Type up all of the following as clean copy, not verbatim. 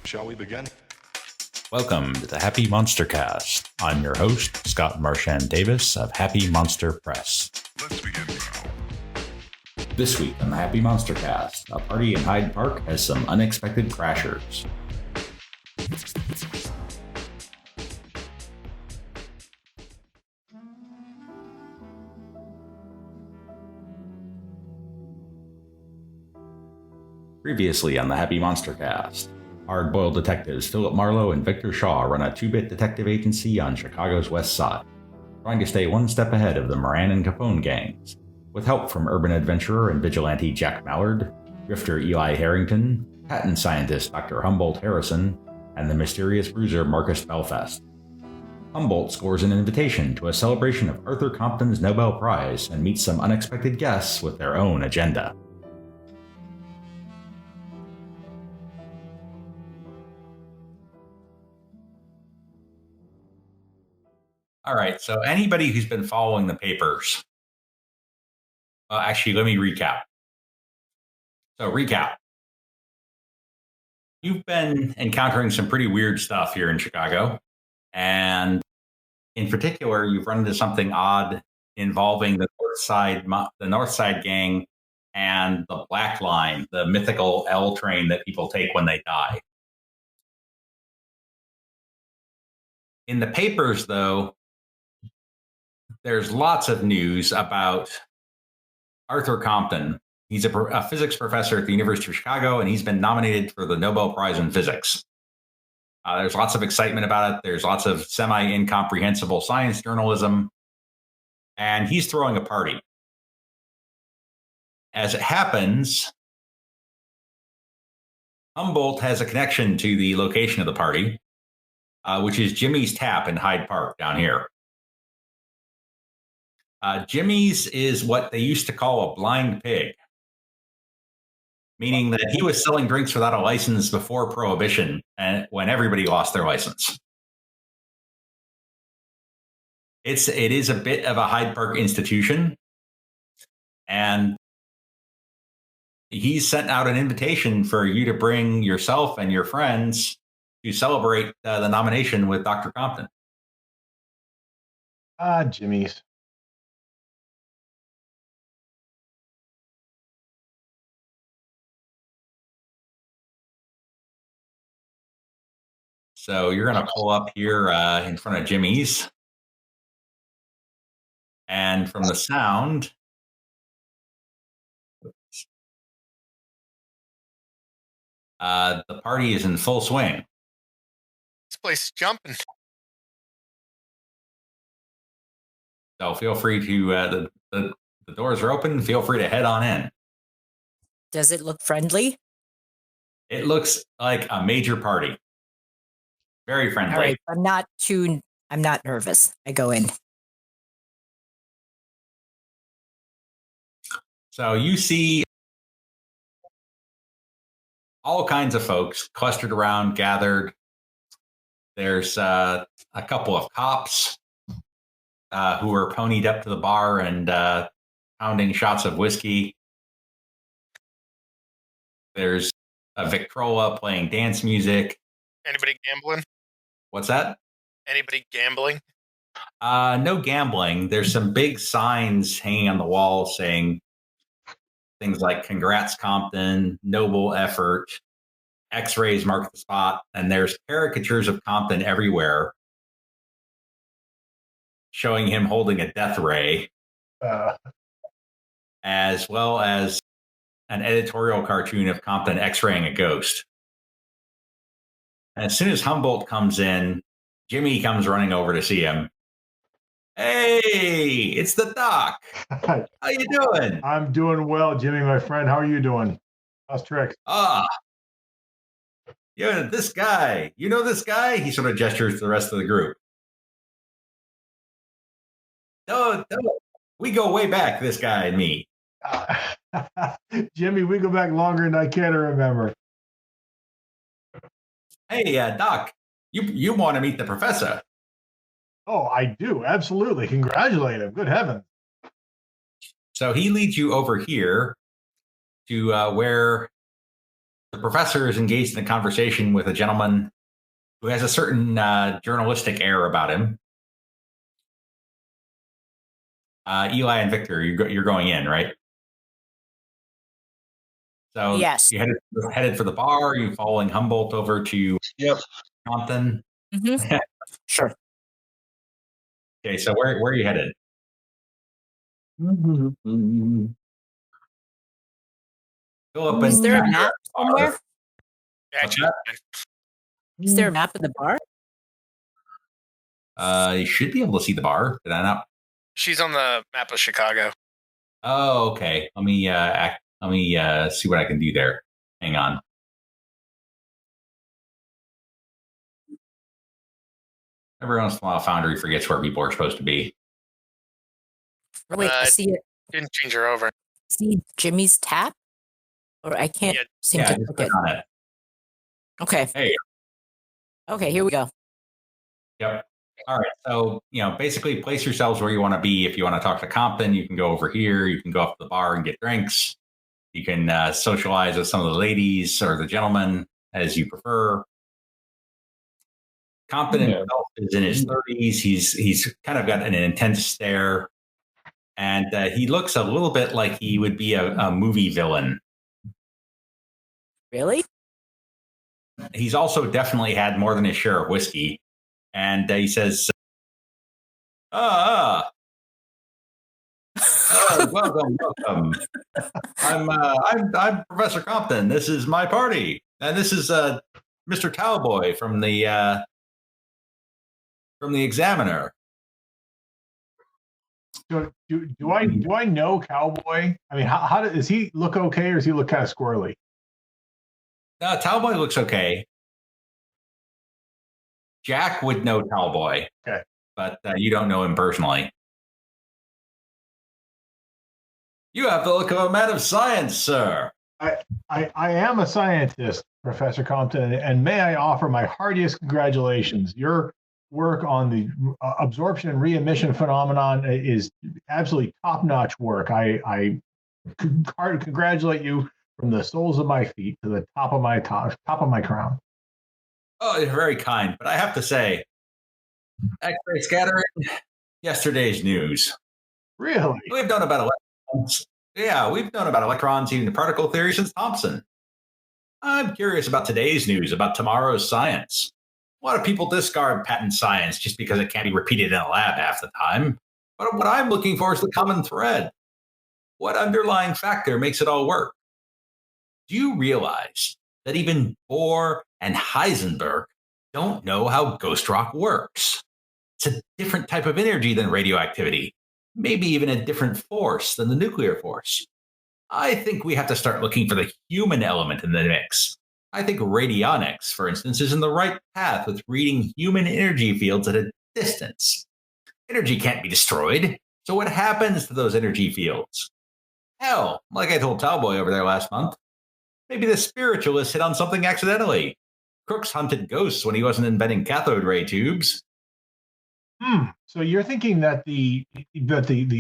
Shall we begin? Welcome to the Happy MonsterCast. I'm your host, Scott Marchand Davis of Happy Monster Press. Let's begin now. This week on the Happy MonsterCast, a party in Hyde Park has some unexpected crashers. Previously on the Happy MonsterCast, hard-boiled detectives Philip Marlowe and Victor Shaw run a two-bit detective agency on Chicago's West Side, trying to stay one step ahead of the Moran and Capone gangs, with help from urban adventurer and vigilante Jack Mallard, drifter Eli Harrington, patent scientist Dr. Humboldt Harrison, and the mysterious bruiser Marcus Belfast. Humboldt scores an invitation to a celebration of Arthur Compton's Nobel Prize and meets some unexpected guests with their own agenda. All right, so anybody who's been following the papers, actually, let me recap. So, recap. You've been encountering some pretty weird stuff here in Chicago, and in particular, you've run into something odd involving the North Side gang and the Black Line, the mythical L train that people take when they die. In the papers, though, there's lots of news about Arthur Compton. He's a physics professor at the University of Chicago, and he's been nominated for the Nobel Prize in Physics. There's lots of excitement about it. There's lots of semi-incomprehensible science journalism, and he's throwing a party. As it happens, Humboldt has a connection to the location of the party, which is Jimmy's Tap in Hyde Park down here. Jimmy's is what they used to call a blind pig, meaning that he was selling drinks without a license before Prohibition and when everybody lost their license. It is a bit of a Hyde Park institution, and he sent out an invitation for you to bring yourself and your friends to celebrate the nomination with Dr. Compton. Jimmy's. So you're going to pull up here in front of Jimmy's. And from the sound, the party is in full swing. This place is jumping. So feel free to, the doors are open. Feel free to head on in. Does it look friendly? It looks like a major party. Very friendly. All right, I'm not nervous. I go in. So you see all kinds of folks clustered around, gathered. There's a couple of cops who are ponied up to the bar and pounding shots of whiskey. There's a Victrola playing dance music. Anybody gambling? What's that? Anybody gambling? No gambling. There's some big signs hanging on the wall saying things like "Congrats, Compton," "Noble effort," "X-rays mark the spot," and there's caricatures of Compton everywhere, showing him holding a death ray, as well as an editorial cartoon of Compton X-raying a ghost. And as soon as Humboldt comes in, Jimmy comes running over to see him. Hey, it's the doc. How you doing? I'm doing well, Jimmy, my friend. How are you doing? How's tricks? Yeah, this guy. You know this guy? He sort of gestures to the rest of the group. No, we go way back, this guy and me. Jimmy, we go back longer than I care to remember. Hey, Doc, you want to meet the professor? Oh, I do. Absolutely. Congratulate him. Good heavens. So he leads you over here to where the professor is engaged in a conversation with a gentleman who has a certain journalistic air about him. Eli and Victor, you're going in, right? So Yes. you headed for the bar. Are you following Humboldt over to Compton? Mm-hmm. Sure. Okay, so where are you headed? Philip Is and there a Jack are map at the bar. somewhere? Yeah, What's she's that? fine. Is there a map of the bar? You should be able to see the bar. Did I not? She's on the map of Chicago. Oh, okay. Let me see what I can do there. Hang on. Every once in a while, Foundry forgets where people are supposed to be. Oh, wait, I see it. Didn't change her over. See Jimmy's tap? Or I can't Yeah. seem Yeah, to just click click it. on it. Okay. Hey. Okay, here we go. Yep. All right. So, basically place yourselves where you want to be. If you want to talk to Compton, you can go over here. You can go up to the bar and get drinks. You can socialize with some of the ladies or the gentlemen as you prefer. Compton himself is in his 30s. He's kind of got an intense stare. And he looks a little bit like he would be a movie villain. Really? He's also definitely had more than his share of whiskey. And he says, welcome. I'm Professor Compton. This is my party. And this is Mr. Cowboy from the Examiner. Do I know Cowboy? I mean, does he look okay, or does he look kind of squirrely? Cowboy looks okay. Jack would know Cowboy. Okay. But you don't know him personally. You have the look of a man of science, sir. I am a scientist, Professor Compton, and may I offer my heartiest congratulations. Your work on the absorption and re-emission phenomenon is absolutely top-notch work. I congratulate you from the soles of my feet to the top of my crown. Oh, you're very kind. But I have to say, X-ray scattering, yesterday's news. Really? We've known about electrons. Yeah, we've known about electrons heating the particle theory since Thomson. I'm curious about today's news, about tomorrow's science. A lot of people discard patent science just because it can't be repeated in a lab half the time. But what I'm looking for is the common thread. What underlying factor makes it all work? Do you realize that even Bohr and Heisenberg don't know how ghost rock works? It's a different type of energy than radioactivity, maybe even a different force than the nuclear force. I think we have to start looking for the human element in the mix. I think radionics, for instance, is in the right path with reading human energy fields at a distance. Energy can't be destroyed, so what happens to those energy fields? Hell, like I told Cowboy over there last month, maybe the spiritualists hit on something accidentally. Crooks hunted ghosts when he wasn't inventing cathode ray tubes. So you're thinking that the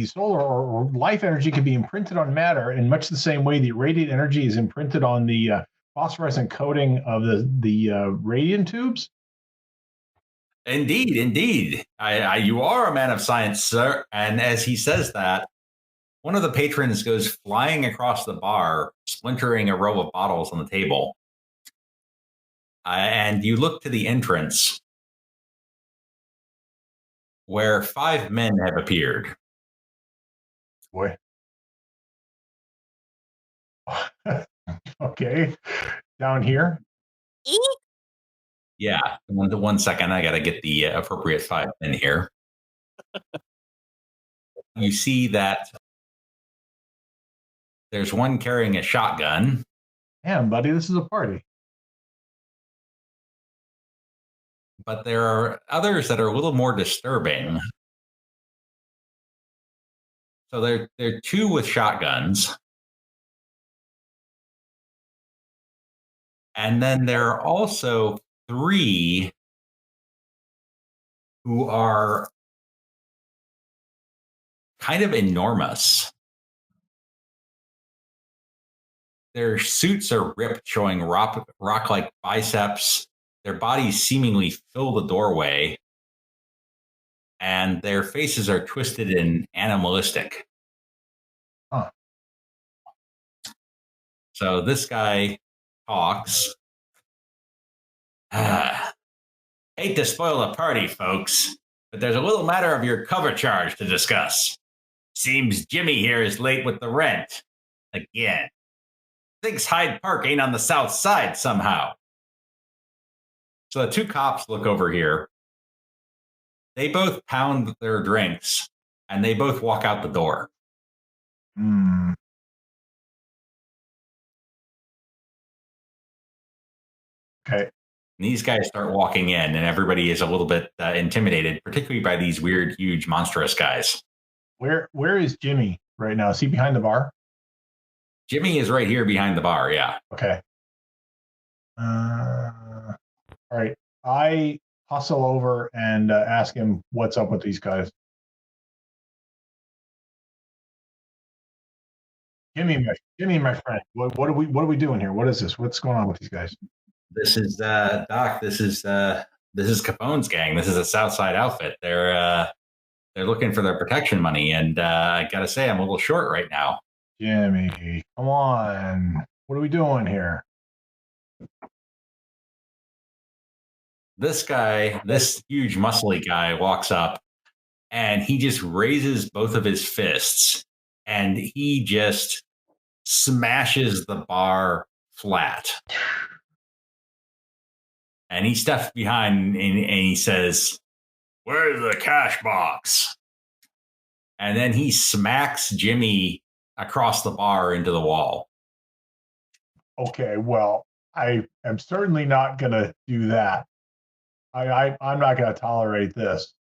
solar or life energy can be imprinted on matter in much the same way the radiant energy is imprinted on the phosphorescent coating of the radiant tubes? Indeed. You are a man of science, sir. And as he says that, one of the patrons goes flying across the bar, splintering a row of bottles on the table. And you look to the entrance, where 5 men have appeared. Boy. Okay. Down here. Yeah, 1 second. I got to get the appropriate 5 men here. You see that there's one carrying a shotgun. Damn, buddy, this is a party. But there are others that are a little more disturbing. So there are 2 with shotguns. And then there are also 3 who are kind of enormous. Their suits are ripped, showing rock-like biceps. Their bodies seemingly fill the doorway, and their faces are twisted and animalistic. Huh. So this guy talks. Hate to spoil the party, folks, but there's a little matter of your cover charge to discuss. Seems Jimmy here is late with the rent. Again. Thinks Hyde Park ain't on the south side somehow. So the two cops look over here. They both pound their drinks, and they both walk out the door. Okay. And these guys start walking in, and everybody is a little bit intimidated, particularly by these weird, huge, monstrous guys. Where is Jimmy right now? Is he behind the bar? Jimmy is right here behind the bar, yeah. Okay. All right. I hustle over and ask him what's up with these guys. Jimmy, my friend. What are we doing here? What is this? What's going on with these guys? This is Doc. This is Capone's gang. This is a Southside outfit. They're looking for their protection money, and I gotta say, I'm a little short right now. Jimmy, come on. What are we doing here? This guy, this huge muscly guy, walks up, and he just raises both of his fists, and he just smashes the bar flat. And he steps behind and he says, "Where's the cash box?" And then he smacks Jimmy across the bar into the wall. Okay, well, I am certainly not going to do that. I'm not going to tolerate this.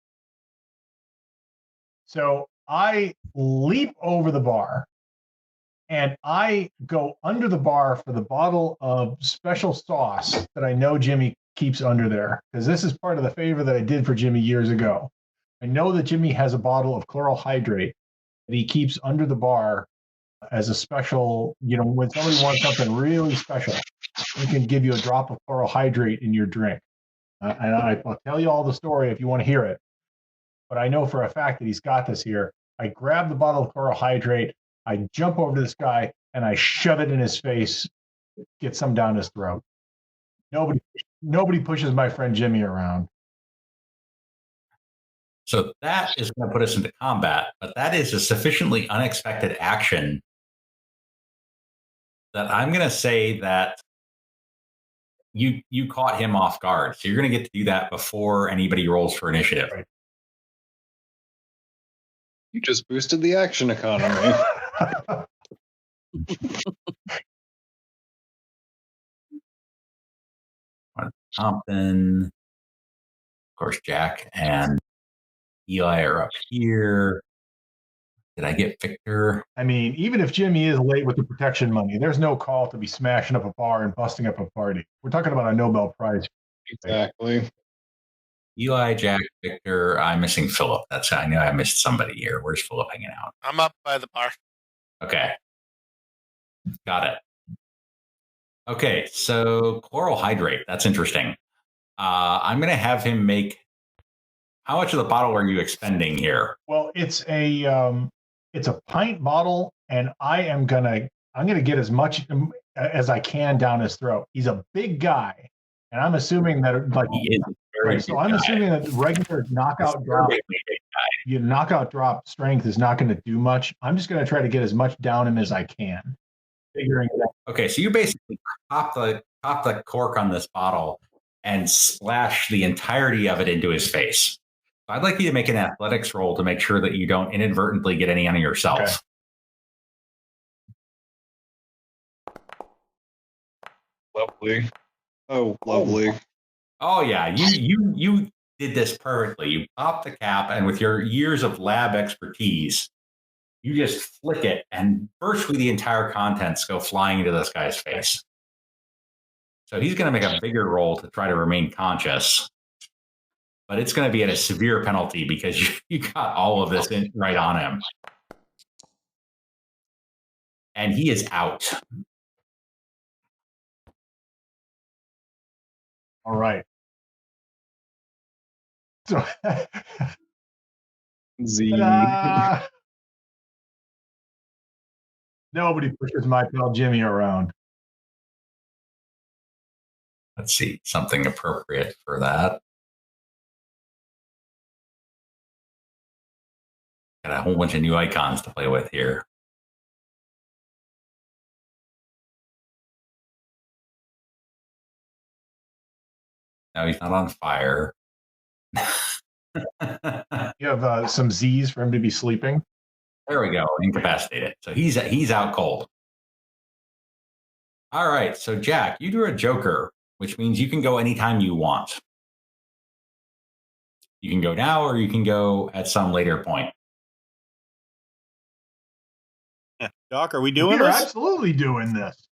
So I leap over the bar and I go under the bar for the bottle of special sauce that I know Jimmy keeps under there, because this is part of the favor that I did for Jimmy years ago. I know that Jimmy has a bottle of chloral hydrate that he keeps under the bar as a special, when somebody wants something really special, he can give you a drop of chloral hydrate in your drink. And I'll tell you all the story if you want to hear it. But I know for a fact that he's got this here. I grab the bottle of chloral hydrate, I jump over to this guy, and I shove it in his face, get some down his throat. Nobody pushes my friend Jimmy around. So that is going to put us into combat, but that is a sufficiently unexpected action that I'm going to say that you caught him off guard. So you're going to get to do that before anybody rolls for initiative. Right. You just boosted the action economy. Compton, of course, Jack and Eli are up here. Did I get Victor? I mean, even if Jimmy is late with the protection money, there's no call to be smashing up a bar and busting up a party. We're talking about a Nobel Prize. Exactly. Eli, Jack, Victor. I'm missing Philip. I know I missed somebody here. Where's Philip hanging out? I'm up by the bar. Okay. Got it. Okay, so chloral hydrate. That's interesting. I'm going to have him make. How much of the bottle are you expending here? Well, it's a pint bottle, and I'm gonna get as much as I can down his throat. He's a big guy, and I'm assuming that He is a very so big I'm guy. assuming that regular knockout drop strength is not going to do much. I'm just going to try to get as much down him as I can, figuring it out. Okay, so you basically pop the cork on this bottle and splash the entirety of it into his face. I'd like you to make an athletics roll to make sure that you don't inadvertently get any on yourself. Okay. Lovely. Oh, lovely. Oh yeah, you did this perfectly. You pop the cap, and with your years of lab expertise, you just flick it, and virtually the entire contents go flying into this guy's face. So he's going to make a bigger roll to try to remain conscious. But it's going to be at a severe penalty because you got all of this right on him. And he is out. All right. So, Z. ta-da! Nobody pushes my pal Jimmy around. Let's see, something appropriate for that. Got a whole bunch of new icons to play with here. No, he's not on fire. You have some Z's for him to be sleeping. There we go, incapacitated. So he's out cold. All right, so Jack, you drew a Joker, which means you can go anytime you want. You can go now, or you can go at some later point. Doc, are we doing We're this? absolutely doing this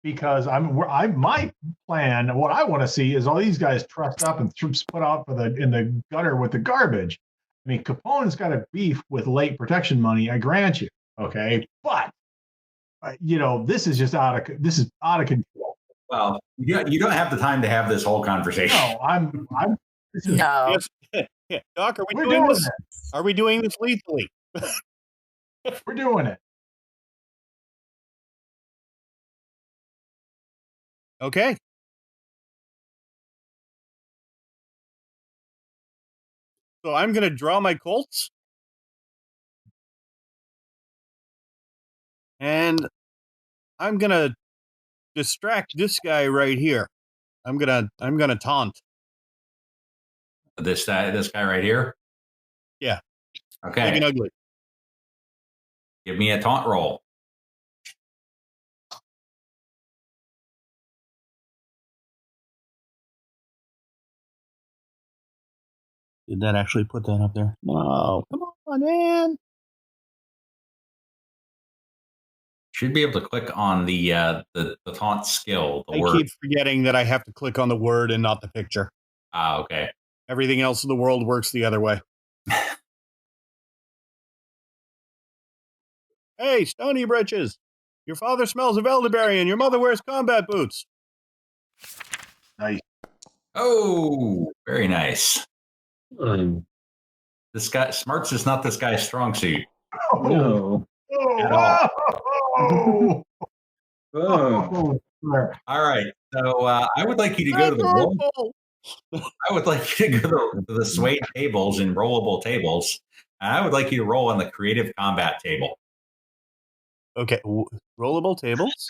because my plan. What I want to see is all these guys trussed up and put out in the gutter with the garbage. I mean, Capone's got a beef with late protection money. I grant you, okay, but this is just out of control. Well, you don't have the time to have this whole conversation. No, I'm. No. Yes. Doc, are we We're doing doing this? Are we doing this lethally? We're doing it. Okay. So I'm going to draw my Colts. And I'm going to distract this guy right here. I'm going to taunt. This guy right here? Yeah. Okay. Big and ugly. Give me a taunt roll. Did that actually put that up there? No. Come on, man. Should be able to click on the taunt skill. The I word. keep forgetting that I have to click on the word and not the picture. Ah, okay. Everything else in the world works the other way. Hey, Stony Britches. Your father smells of elderberry and your mother wears combat boots. Nice. Oh, very nice. This guy, smarts is not this guy's strong suit. No. Oh, At all. oh, Oh. All right. So I would like you to go to the roll. I would like you to go to the sway tables and rollable tables. And I would like you to roll on the creative combat table. Okay, rollable tables.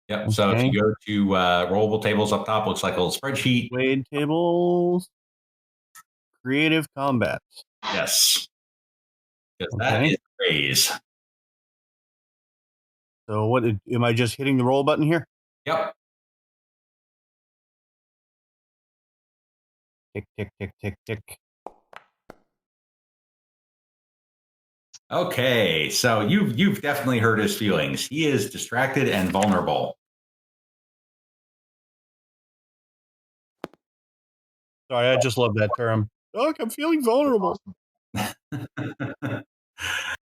Yep. So if Okay. you go to rollable tables up top, looks like a little spreadsheet. Wade tables. Creative combat. Yes. Because that Okay. is praise. So what am I just hitting the roll button here? Yep. Tick, tick, tick, tick, tick. Okay. So you've definitely hurt his feelings. He is distracted and vulnerable. Sorry, I just love that term. Doc, I'm feeling vulnerable. My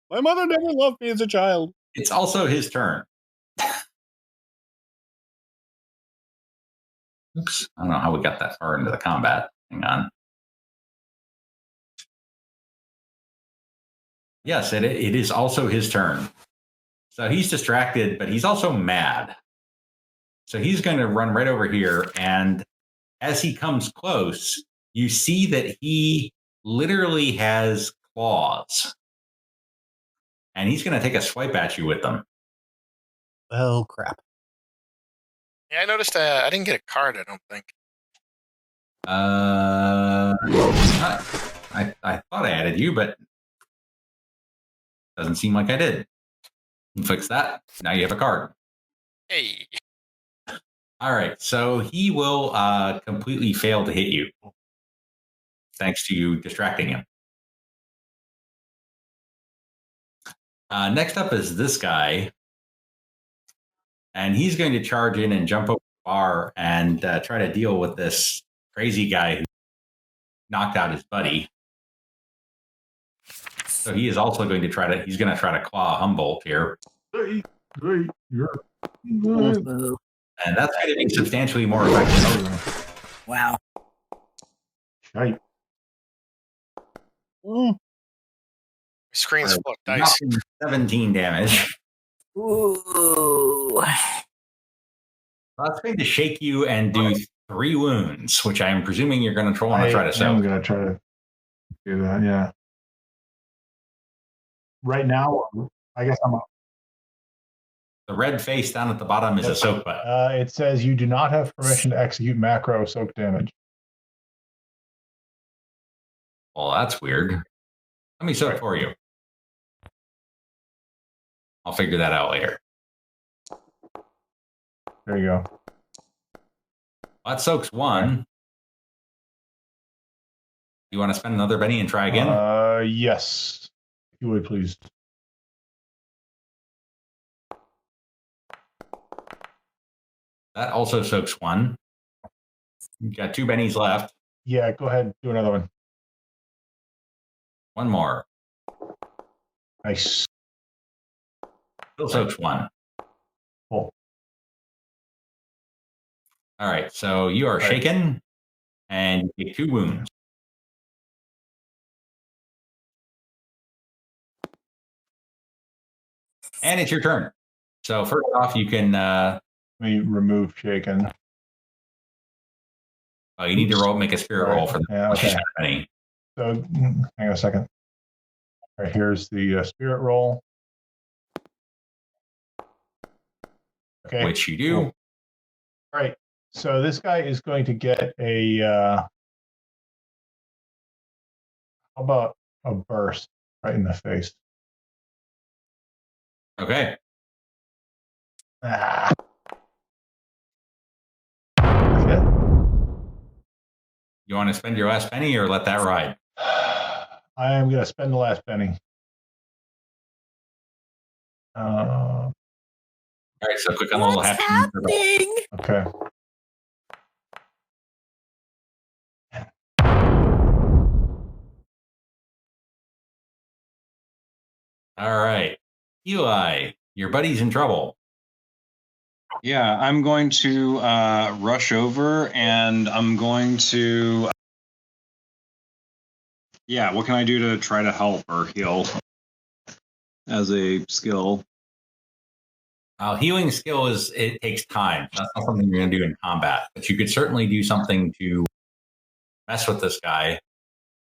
mother never loved me as a child. It's also his turn. Oops. I don't know how we got that far into the combat. Hang on. Yes, it is also his turn. So he's distracted, but he's also mad. So he's going to run right over here. And as he comes close, you see that he literally has claws. And he's going to take a swipe at you with them. Oh, crap. Yeah, I noticed I didn't get a card, I don't think. I thought I added you, but doesn't seem like I did. Fix that. Now you have a card. Hey. All right. So he will completely fail to hit you, thanks to you distracting him. Next up is this guy. And he's going to charge in and jump over the bar and try to deal with this crazy guy who knocked out his buddy. So he is also going to try to claw Humboldt here. Hey, you're And that's going to be substantially more effective. Wow. Right. Mm. Screen's full of dice. 17 damage. Ooh. That's going to shake you and do 3 wounds, which I'm presuming you're going to want to try to I'm soak. going to try to do that, yeah. Right now, I guess I'm up. The red face down at the bottom is a soak button. It says you do not have permission to execute macro soak damage. Well, that's weird. Let me soak for you. I'll figure that out later. There you go. That soaks 1. You want to spend another penny and try again? Yes. If you would, please. That also soaks 1. You've got 2 bennies left. Yeah, go ahead and do another one. 1 more. Nice. Still soaks 1. Cool. All right, so you are shaken, and you take 2 wounds. And it's your turn. So first off, you can... Let me remove shaken. you need to make a spirit roll for the okay. penny. So hang on a second. All right, here's the spirit roll. Okay. Which you do. Cool. All right. So this guy is going to get a how about a burst right in the face? Okay. That's it. You want to spend your last penny or let that ride? I am going to spend the last penny. All right, so click on the little What's happy. happening? Okay. All right. Eli, your buddy's in trouble. Yeah, I'm going to rush over and I'm going to... Yeah, what can I do to try to help or heal as a skill? Healing skill it takes time. That's not something you're going to do in combat, but you could certainly do something to mess with this guy.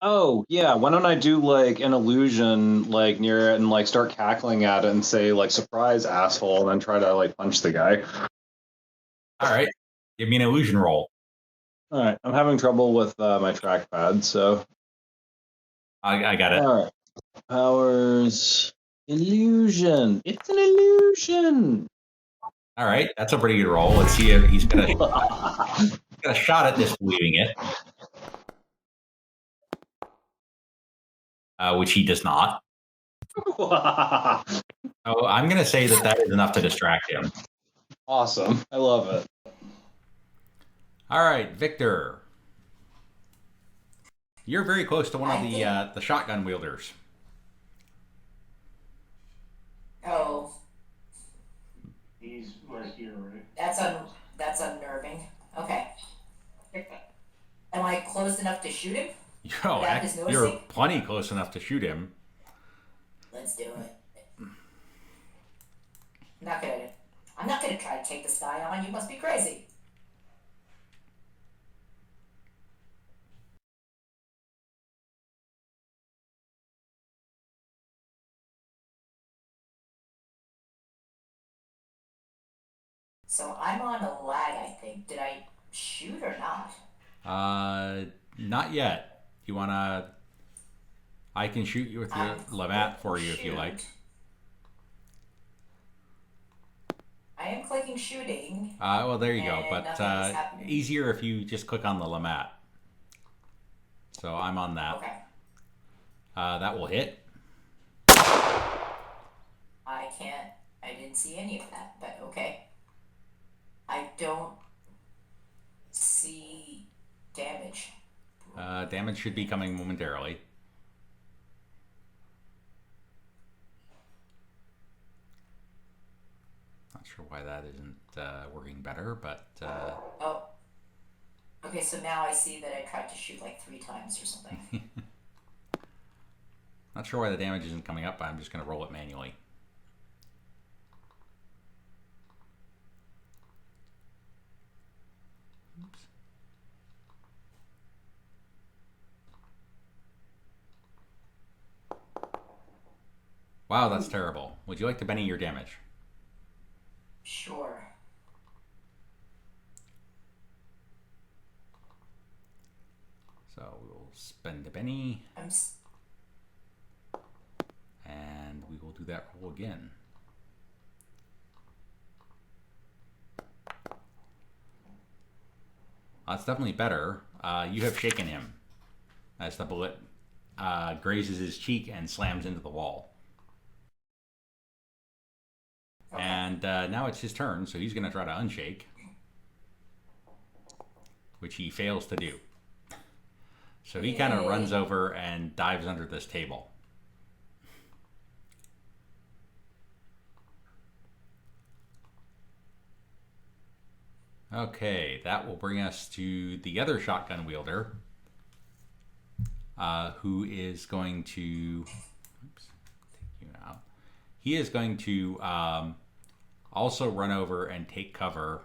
Oh, yeah, why don't I do like an illusion like near it and like start cackling at it and say like surprise asshole and then try to like punch the guy. All right. Give me an illusion roll. All right, I'm having trouble with my trackpad, so I got it. all right. Powers illusion. It's an illusion. All right, that's a pretty good roll. Let's see if he's got a shot at disbelieving it, which he does not. So I'm going to say that is enough to distract him. Awesome. I love it. All right, Victor. You're very close to one of the shotgun wielders. Oh, He's right here, right? that's unnerving. Okay. Am I close enough to shoot him? Without his You're noticing? plenty close enough to shoot him. Let's do it. I'm not gonna try to take this guy on. You must be crazy. So I'm on a lag, I think. Did I shoot or not? Not yet. You wanna? I can shoot you with your Lamat for you if you like. I am clicking shooting. Well, there you go. And But nothing is happening. easier if you just click on the Lamat. So I'm on that. Okay. That will hit. I didn't see any of that, but okay. I don't see damage. Damage should be coming momentarily. Not sure why that isn't working better, but... Oh. Okay, so now I see that I tried to shoot like 3 times or something. Not sure why the damage isn't coming up, but I'm just going to roll it manually. Oops. Wow, that's terrible. Would you like to Benny your damage? Sure. So we will spend a Benny, I'm and we will do that roll again. That's definitely better. You have shaken him as the bullet grazes his cheek and slams into the wall. Okay. And now it's his turn, so he's going to try to unshake, which he fails to do. So he kind of runs over and dives under this table. Okay, that will bring us to the other shotgun wielder, who is going to... Oops, take you out. He is going to also run over and take cover,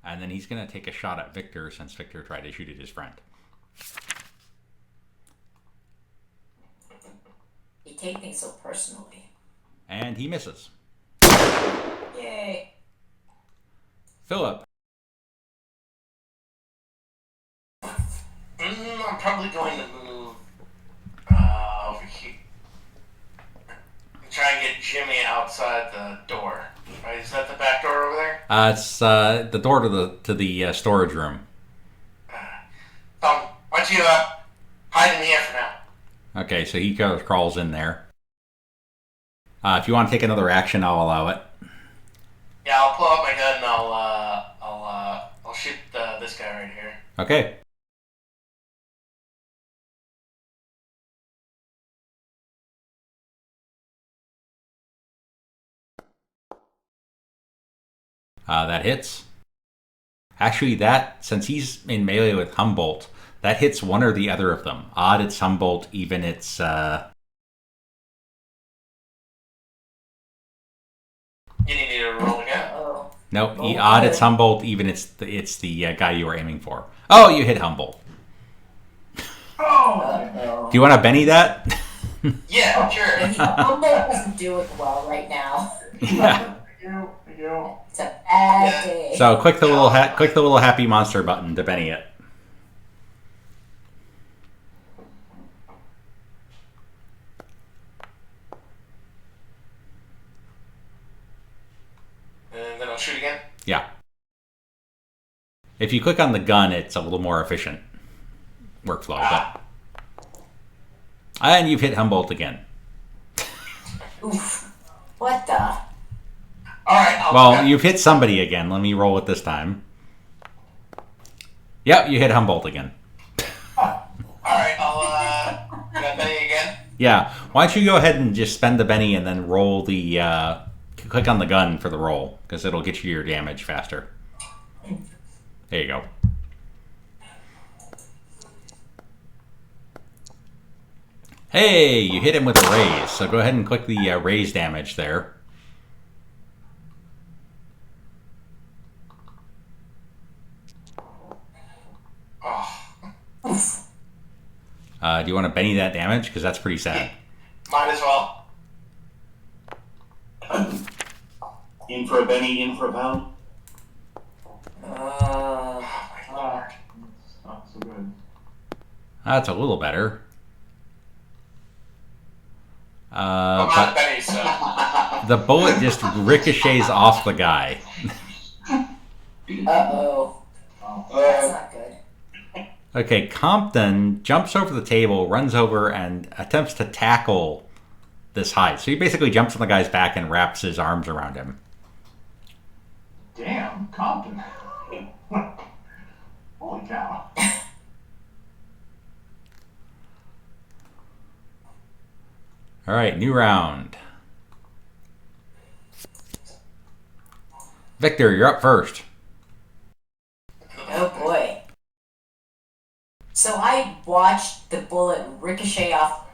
and then he's going to take a shot at Victor since Victor tried to shoot at his friend. You take things so personally. And he misses. Yay. Philip. I'm probably going to move over here. Try and get Jimmy outside the door. Right? Is that the back door over there? It's the door to the storage room. Why don't you hide in here for now? Okay, so he crawls in there. If you want to take another action, I'll allow it. Yeah, I'll pull out my gun and I'll shoot this guy right here. Okay. That hits. Actually, since he's in melee with Humboldt, that hits one or the other of them. Odd it's Humboldt, even it's... You need to roll again. Uh-oh. No, Oh, odd it's Humboldt, even it's the guy you were aiming for. Oh, you hit Humboldt. Oh! Uh-oh. Do you want to Benny that? Yeah, sure. Humboldt isn't doing well right now. Yeah. It's a bad day. So click the little happy monster button to Benny it. And then I'll shoot again. Yeah. If you click on the gun, it's a little more efficient workflow. But... And you've hit Humboldt again. Oof. What the? Alright, Well, you've hit somebody again. Let me roll it this time. Yep, you hit Humboldt again. Alright, can I Benny again? Yeah. Why don't you go ahead and just spend the Benny and then roll the... click on the gun for the roll, because it'll get you your damage faster. There you go. Hey, you hit him with a raise, so go ahead and click the raise damage there. Do you want to Benny that damage? Because that's pretty sad. Might as well. In for a Benny, in for a pound. Oh my lord. Not so good. That's a little better. I'm But not Benny, so. the bullet just ricochets off the guy. Uh-oh. That's not good. Okay, Compton jumps over the table, runs over, and attempts to tackle this Hyde. So he basically jumps on the guy's back and wraps his arms around him. Damn, Compton. Holy cow. All right, new round. Victor, you're up first. Oh boy. So I watched the bullet ricochet off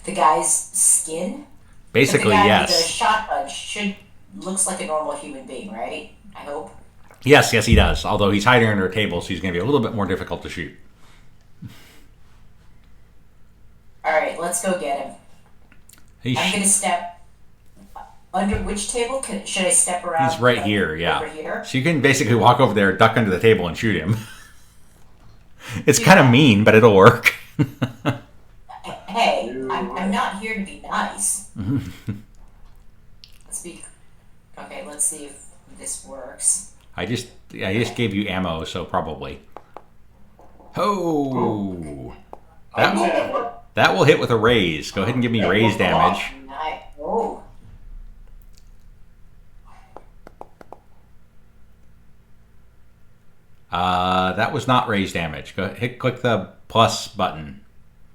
the guy's skin. Basically, but the guy yes. with the shotgun looks like a normal human being, right? I hope. Yes, he does. Although he's hiding under a table, so he's going to be a little bit more difficult to shoot. All right, let's go get him. I'm going to step under which table? Should I step around? He's right here, yeah. Over here? So you can basically walk over there, duck under the table, and shoot him. It's kind of mean, but it'll work. Hey, I'm not here to be nice. Okay, let's see if this works. I just gave you ammo, so probably. Oh! That will hit with a raise. Go ahead and give me raise damage. Oh. That was not raise damage. Click the plus button.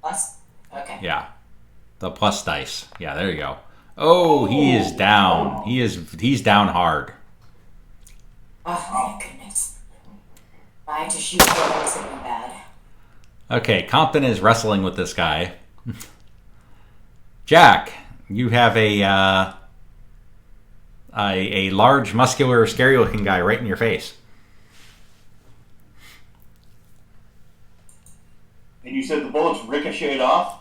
Plus? Okay. Yeah. The plus dice. Yeah, there you go. Oh, he is down. He's down hard. Oh my goodness. I had to shoot for something bad. Okay, Compton is wrestling with this guy. Jack, you have a large, muscular, scary-looking guy right in your face. And you said the bullets ricocheted off?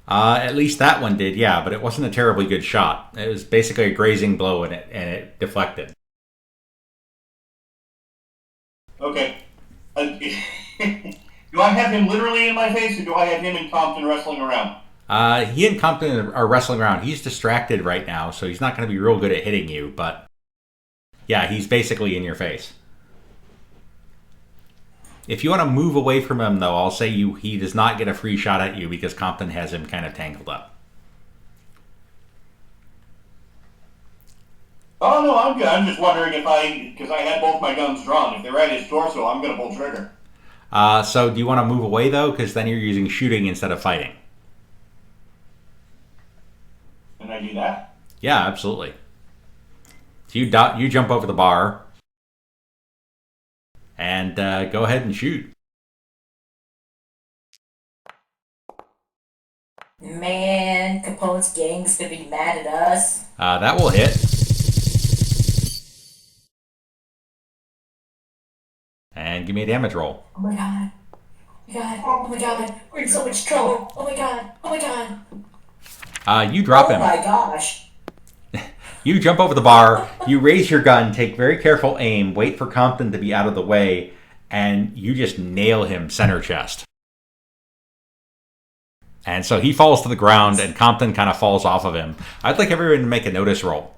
At least that one did, yeah, but it wasn't a terribly good shot. It was basically a grazing blow, and it deflected. Okay. Do I have him literally in my face, or do I have him and Compton wrestling around? He and Compton are wrestling around. He's distracted right now, so he's not going to be real good at hitting you, but yeah, he's basically in your face. If you want to move away from him, though, I'll say he does not get a free shot at you because Compton has him kind of tangled up. Oh, no, I'm good. I'm just wondering because I had both my guns drawn. If they're at his torso, I'm going to pull trigger. So do you want to move away, though? Because then you're using shooting instead of fighting. Can I do that? Yeah, absolutely. So you jump over the bar and go ahead and shoot. Man, Capone's gang's gonna be mad at us. That will hit. And give me a damage roll. Oh my god. Oh my god. Oh my god. We're in so much trouble. Oh my god. Oh my god. You drop him. Oh my gosh. You jump over the bar, you raise your gun, take very careful aim, wait for Compton to be out of the way, and you just nail him center chest. And so he falls to the ground, and Compton kind of falls off of him. I'd like everyone to make a notice roll.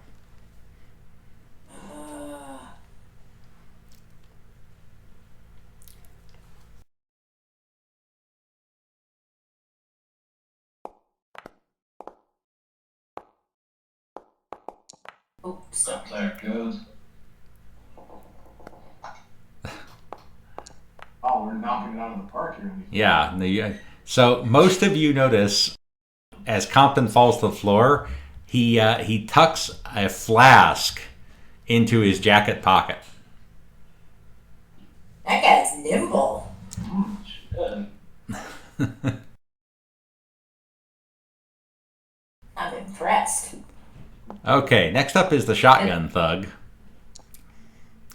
Oops. There it goes. Oh, we're knocking it out of the park here. Yeah. So most of you notice, as Compton falls to the floor, he tucks a flask into his jacket pocket. That guy's nimble. I'm impressed. Okay, next up is the shotgun thug.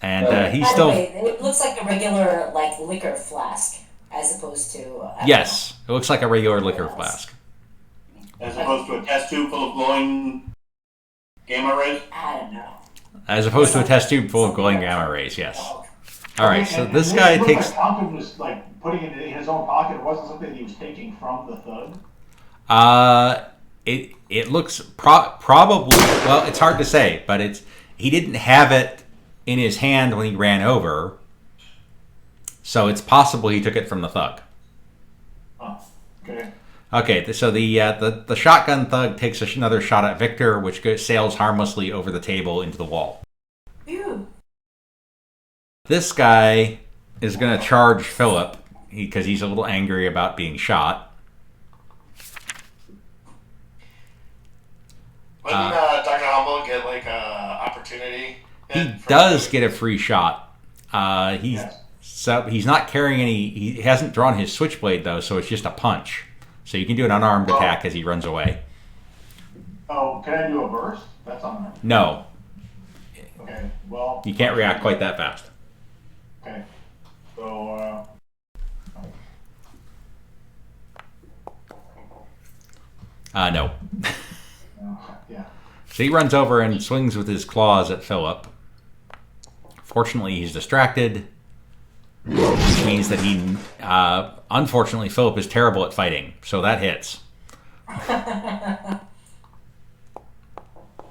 And he's By the still... way, it looks like a regular liquor flask, as opposed to. Yes, it looks like a regular liquor flask. As opposed to a test tube full of glowing gamma rays? I don't know. As opposed to a test tube full of glowing gamma rays, yes. All right, so this guy takes... Compton was putting it in his own pocket. It wasn't something he was taking from the thug. It looks probably... Well, it's hard to say, but he didn't have it in his hand when he ran over, so it's possible he took it from the thug. Oh, okay. Okay, so the shotgun thug takes another shot at Victor, which sails harmlessly over the table into the wall. Ew. This guy is going to charge Philip because he's a little angry about being shot. Wouldn't Dr. Humble get like a opportunity He does get a free shot. He's not carrying any. He hasn't drawn his switchblade though, so it's just a punch. So you can do an unarmed attack as he runs away. Oh, can I do a burst? That's on there. No. Okay. Well. You can't react quite that fast. Okay. So. No. Yeah. So he runs over and swings with his claws at Philip. Fortunately, he's distracted, which means that he... unfortunately, Philip is terrible at fighting, so that hits.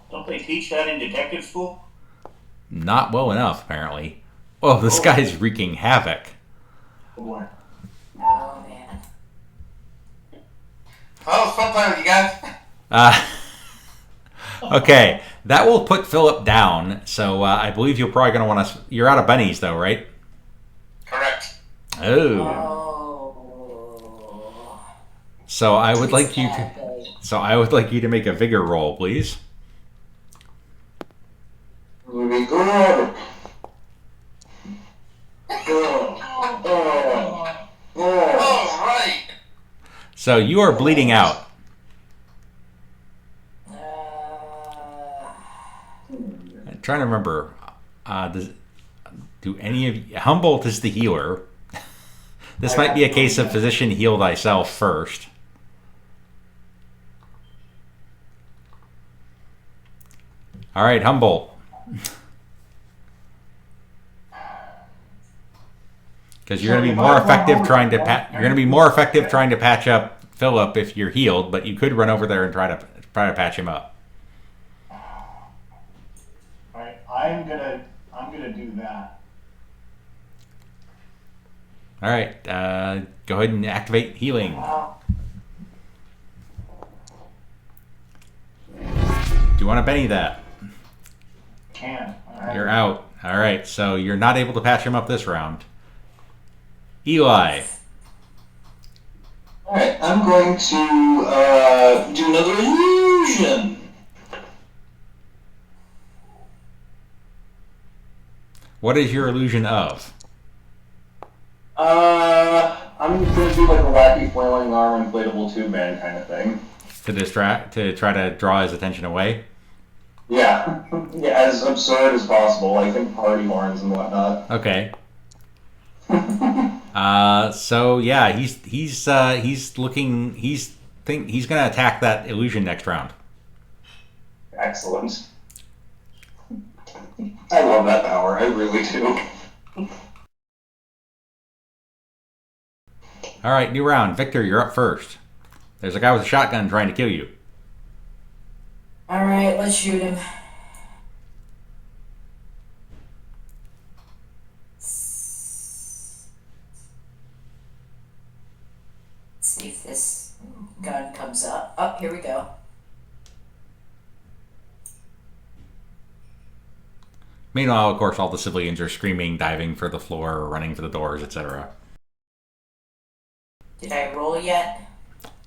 Don't they teach that in detective school? Not well enough, apparently. Oh, this guy's wreaking havoc. Oh, boy. Oh, man. Oh, it's fun playing with you guys. Okay, that will put Philip down, so I believe you're probably going to want to... You're out of bennies, though, right? Correct. Oh. Oh. So I would like you to make a vigor roll, please. Very good. All right. So you are bleeding out. I'm trying to remember. Do any of you... Humboldt is the healer. This might be a case of physician heal thyself first. All right, Humboldt. Because you're going to be more effective trying to patch up Philip if you're healed, but you could run over there and try to patch him up. All right. I'm gonna do that. All right, go ahead and activate healing. Do you want to Benny that? Can't. All right. You're out. All right, so you're not able to patch him up this round. Eli. Alright, I'm going to do another illusion. What is your illusion of? I'm going to do like a wacky flailing arm, inflatable tube man kind of thing. To try to draw his attention away? Yeah. Yeah, as absurd as possible, like in party horns and whatnot. Okay. So yeah, he's gonna attack that illusion next round. Excellent. I love that power, I really do. All right, new round. Victor, you're up first. There's a guy with a shotgun trying to kill you. All right, let's shoot him. Let's see if this gun comes up. Oh, here we go. Meanwhile, of course, all the civilians are screaming, diving for the floor, running for the doors, etc. Did I roll yet?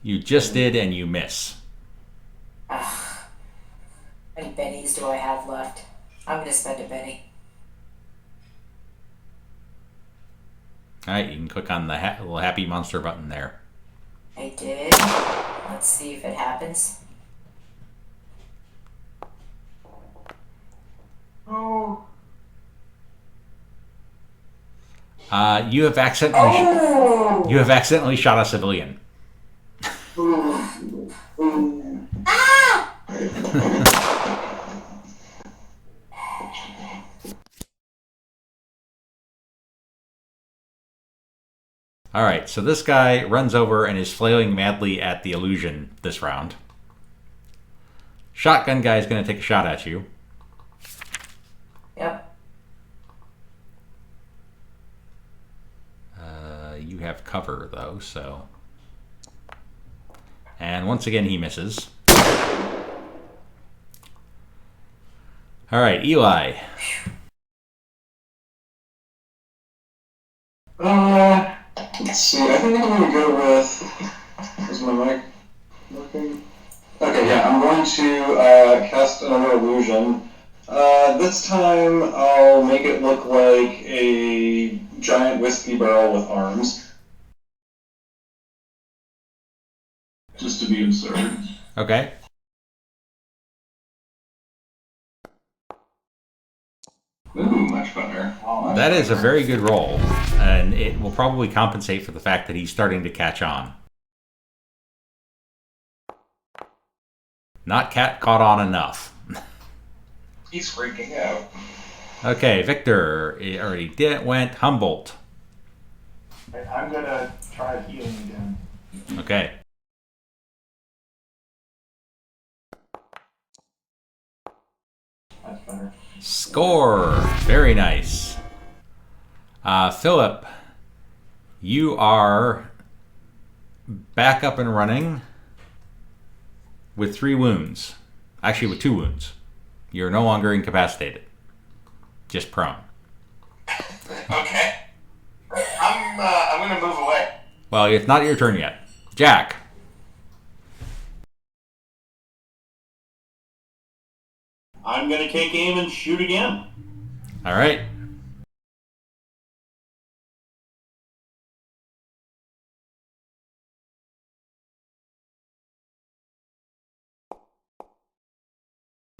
You just did, and you miss. Ugh. How many bennies do I have left? I'm gonna spend a benny. All right, you can click on the little Happy Monster button there. I did. Let's see if it happens. Oh. You have accidentally shot a civilian. All right, so this guy runs over and is flailing madly at the illusion this round. Shotgun guy is going to take a shot at you. Yep. You have cover, though, so... And once again, he misses. All right, Eli. Let's see, I think I'm going to go with... Is my mic working? Okay, yeah, I'm going to cast another illusion. This time I'll make it look like a giant whiskey barrel with arms. Just to be absurd. Okay. Ooh, much better. That is a very good roll, and it will probably compensate for the fact that he's starting to catch on. Not caught on enough. He's freaking out. Okay, Victor. It already went. Humboldt. I'm gonna try healing again. Okay. That's better. Score. Very nice. Philip, you are back up and running with 3 wounds. Actually, with 2 wounds. You're no longer incapacitated. Just prone. Okay. I'm gonna move away. Well, it's not your turn yet. Jack. I'm gonna take aim and shoot again. All right.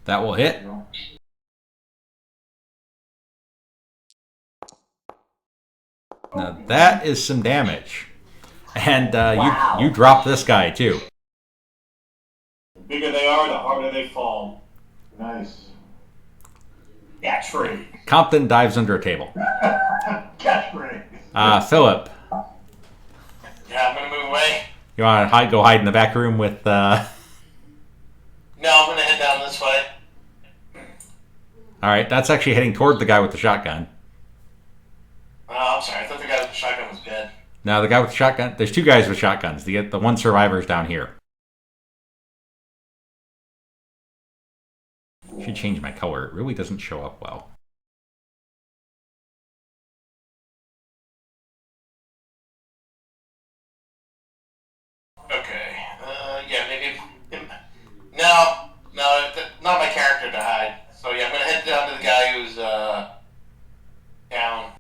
That will hit. Now that is some damage. And you drop this guy too. The bigger they are, the harder they fall. Nice. Catchphrase. Compton dives under a table. Catchphrase. Philip, Yeah, I'm gonna move away. you want to go hide in the back room with... No, I'm gonna head down this way. All right, that's actually heading toward the guy with the shotgun. Oh, I'm sorry. I thought the guy with the shotgun was dead. Now the guy with the shotgun... There's 2 guys with shotguns. The one survivor's down here. Should change my color. It really doesn't show up well. Okay. Yeah, maybe. No, not my character to hide. So yeah, I'm gonna head down to the guy who's down.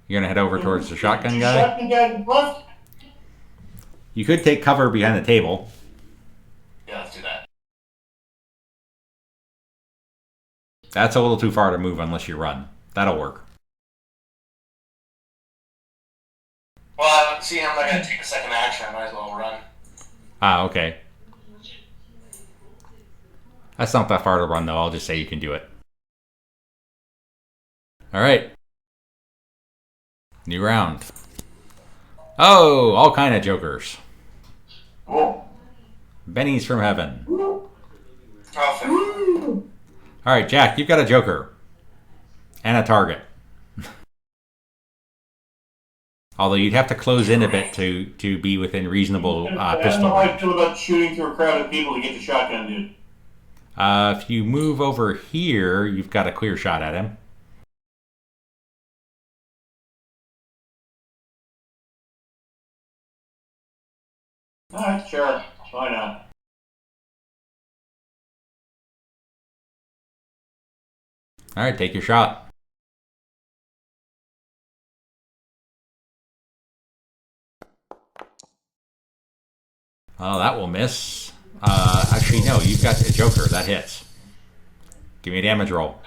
You're gonna head over towards the shotgun guy. Shotgun guy left. You could take cover behind the table. Yeah, let's do that. That's a little too far to move unless you run. That'll work. Well, see, I'm not gonna take a second action. I might as well run. Okay. That's not that far to run, though. I'll just say you can do it. All right. New round. Oh, all kind of jokers. Cool. Bennies from heaven. Perfect. All right, Jack, you've got a joker. And a target. Although you'd have to close in a bit to be within reasonable I don't pistol know how I range. feel about shooting through a crowd of people to get the shotgun dude. If you move over here, you've got a clear shot at him. Alright, sure. Why not? All right, take your shot. Oh, that will miss. Actually, no, you've got a joker. That hits. Give me a damage roll.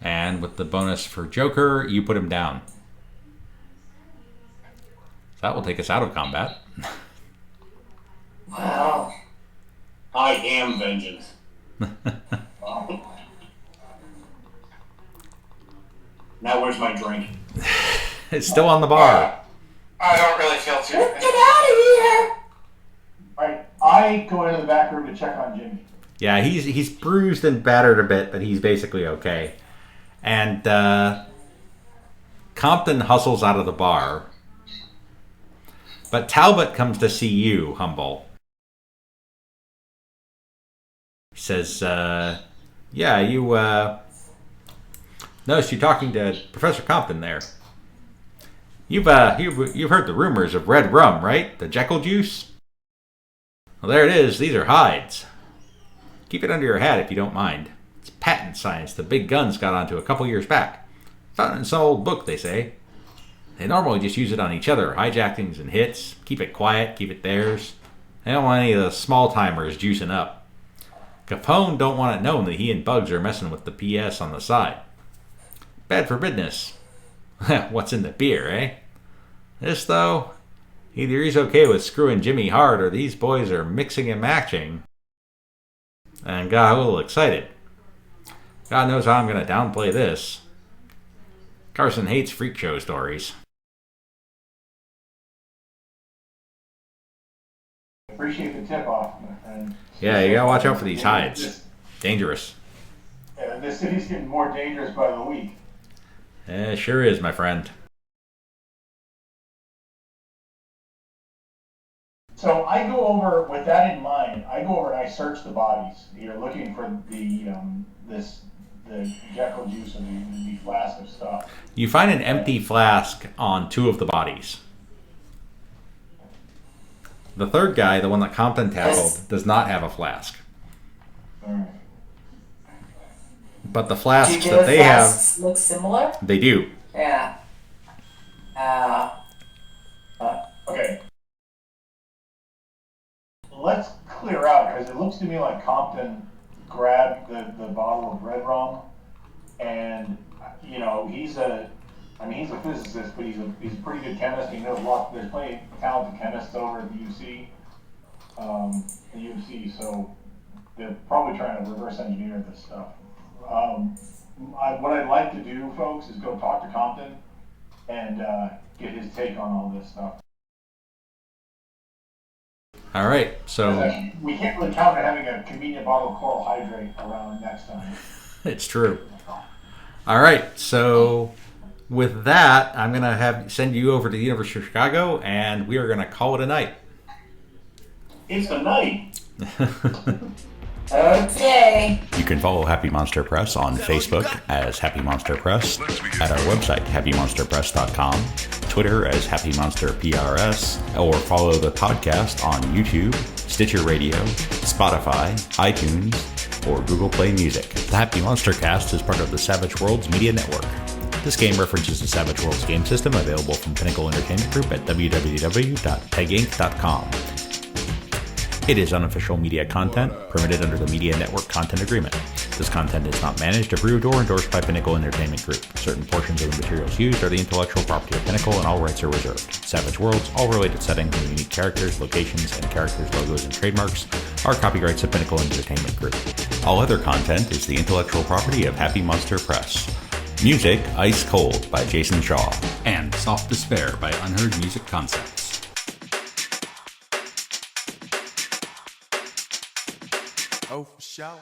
And with the bonus for joker, you put him down. So that will take us out of combat. Wow. I am vengeance. Now where's my drink? It's still on the bar. I don't really feel too. Get out of here! Alright, I go into the back room to check on Jimmy. Yeah, he's bruised and battered a bit, but he's basically okay. And Compton hustles out of the bar. But Talbot comes to see you, Humboldt. He says, yeah, you noticed you talking to Professor Compton there. You've heard the rumors of red rum, right? The Jekyll juice? Well, there it is. These are hides. Keep it under your hat if you don't mind. It's patent science the big guns got onto a couple years back. Found it in some old book, they say. They normally just use it on each other, hijackings and hits. Keep it quiet, keep it theirs. They don't want any of the small-timers juicing up. Capone don't want it known that he and Bugs are messing with the PS on the side. Bad for business. What's in the beer, eh? This, though, either he's okay with screwing Jimmy hard or these boys are mixing and matching. And got a little excited. God knows how I'm going to downplay this. Carson hates freak show stories. Appreciate the tip off, my friend. Yeah, you gotta watch out for these hides. Dangerous. The city's getting more dangerous by the week. It sure is, my friend. So I go over, with that in mind, I go over and I search the bodies. You're looking for the Jekyll juice and the flask of stuff. You find an empty flask on 2 of the bodies. The third guy, the one that Compton tackled, does not have a flask. Alright. But the flasks that they have, look similar? they do. Yeah. Okay. Let's clear out, because it looks to me like Compton grabbed the bottle of red rum, and he's a physicist, but he's a pretty good chemist. He knows a lot. There's plenty of talented chemists over at the UC, so they're probably trying to reverse engineer this stuff. What I'd like to do, folks, is go talk to Compton and get his take on all this stuff. All right, so We can't really count on having a convenient bottle of coral hydrate around next time. it's true. All right, so with that, I'm gonna send you over to the University of Chicago, and we are gonna call it a night. It's a night. Okay. You can follow Happy Monster Press on Facebook as Happy Monster Press, at our website, happymonsterpress.com, Twitter as Happy Monster PRS, or follow the podcast on YouTube, Stitcher Radio, Spotify, iTunes, or Google Play Music. The Happy Monster Cast is part of the Savage Worlds Media Network. This game references the Savage Worlds game system available from Pinnacle Entertainment Group at www.peginc.com. It is unofficial media content permitted under the Media Network Content Agreement. This content is not managed, approved, or endorsed by Pinnacle Entertainment Group. Certain portions of the materials used are the intellectual property of Pinnacle and all rights are reserved. Savage Worlds, all related settings and unique characters, locations, and characters, logos, and trademarks are copyrights of Pinnacle Entertainment Group. All other content is the intellectual property of Happy Monster Press. Music, Ice Cold by Jason Shaw. And Soft Despair by Unheard Music Concepts. Oh, for sure.